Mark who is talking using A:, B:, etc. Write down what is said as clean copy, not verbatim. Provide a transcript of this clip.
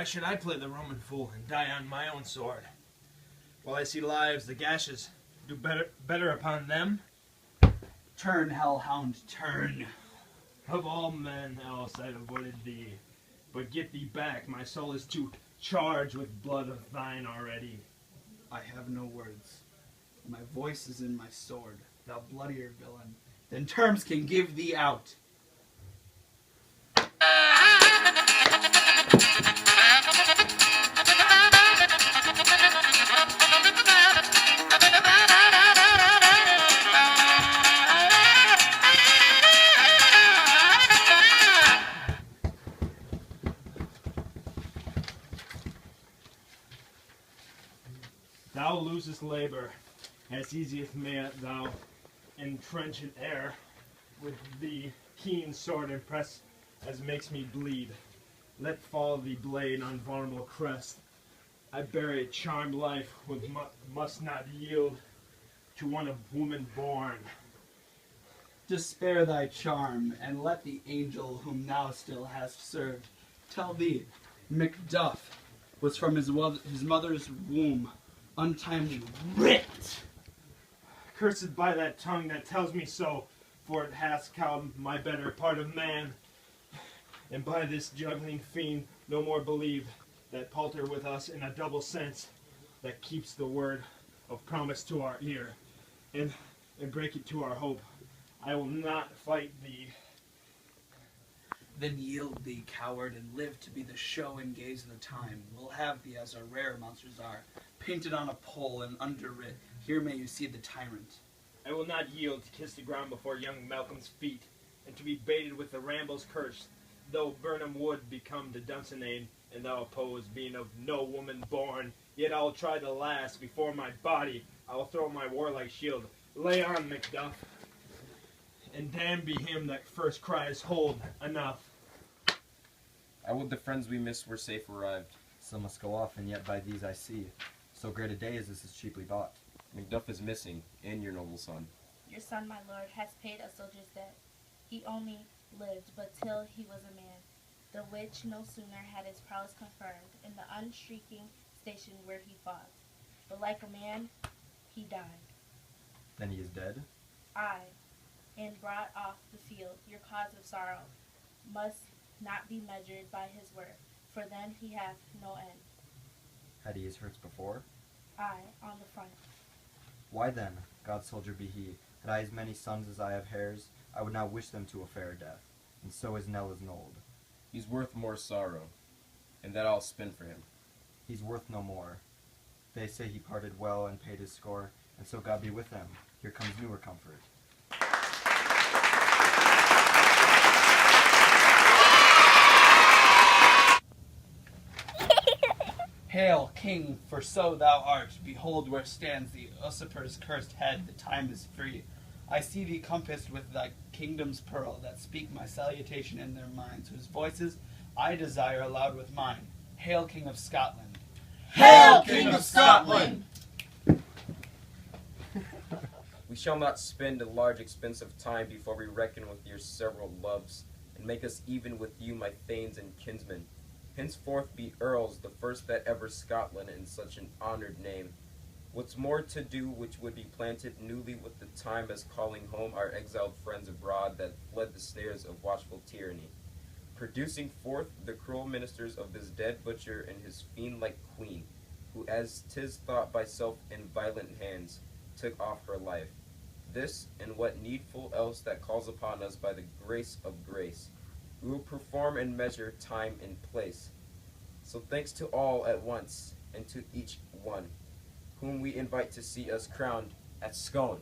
A: Why should I play the Roman fool and die on my own sword? While I see lives, the gashes, do better upon them?
B: Turn, hellhound, turn.
A: Of all men else I'd avoided thee. But get thee back, my soul is too charged with blood of thine already.
B: I have no words. My voice is in my sword, thou bloodier villain, than terms can give thee out.
A: Thou losest labor, as easiest mayest thou entrench in air with the keen sword and press as makes me bleed. Let fall the blade on vulnerable crest. I bear a charmed life which must not yield to one of woman born.
B: Despair thy charm, and let the angel whom thou still hast served tell thee, Macduff was from his mother's womb untimely ripped.
A: Cursed by that tongue that tells me so, for it has cowed my better part of man. And by this juggling fiend no more believe, that palter with us in a double sense, that keeps the word of promise to our ear, and break it to our hope. I will not fight thee.
B: Then yield thee, coward, and live to be the show and gaze of the time. We'll have thee as our rare monsters are, painted on a pole and underwrit. Here may you see the tyrant.
A: I will not yield to kiss the ground before young Malcolm's feet, and to be baited with the Ramble's curse, though Burnham would become the Dunsinane, and thou oppose, being of no woman born. Yet I'll try the last before my body. I will throw my warlike shield. Lay on, Macduff, and damned be him that first cries, hold, enough.
C: I would the friends we missed were safe arrived.
D: Some must go off, and yet by these I see. So great a day as this is cheaply bought.
C: Macduff is missing, and your noble son.
E: Your son, my lord, has paid a soldier's debt. He only lived but till he was a man, the which no sooner had his prowess confirmed in the unshrinking station where he fought, but like a man, he died.
D: Then he is dead?
E: Aye, and brought off the field, your cause of sorrow must not be measured by his worth, for then he hath no end.
D: Had he his hurts before?
E: Aye, on the front.
D: Why then, God's soldier be he, had I as many sons as I have hairs, I would not wish them to a fairer death, and so is Nell as Nold.
C: He's worth more sorrow, and that I'll spend for him.
D: He's worth no more. They say he parted well and paid his score, and so God be with them. Here comes newer comfort.
B: Hail, king, for so thou art. Behold where stands the usurper's cursed head. The time is free. I see thee compassed with thy kingdom's pearl, that speak my salutation in their minds, whose voices I desire aloud with mine. Hail, King of Scotland.
F: Hail, King of Scotland!
C: We shall not spend a large expense of time before we reckon with your several loves, and make us even with you, my thanes and kinsmen. Henceforth be earls, the first that ever Scotland in such an honored name. What's more to do which would be planted newly with the time as calling home our exiled friends abroad that fled the snares of watchful tyranny, producing forth the cruel ministers of this dead butcher and his fiend-like queen, who as 'tis thought by self in violent hands took off her life. This, and what needful else that calls upon us by the grace of grace, we will perform and measure time and place. So thanks to all at once, and to each one, whom we invite to see us crowned at Scone.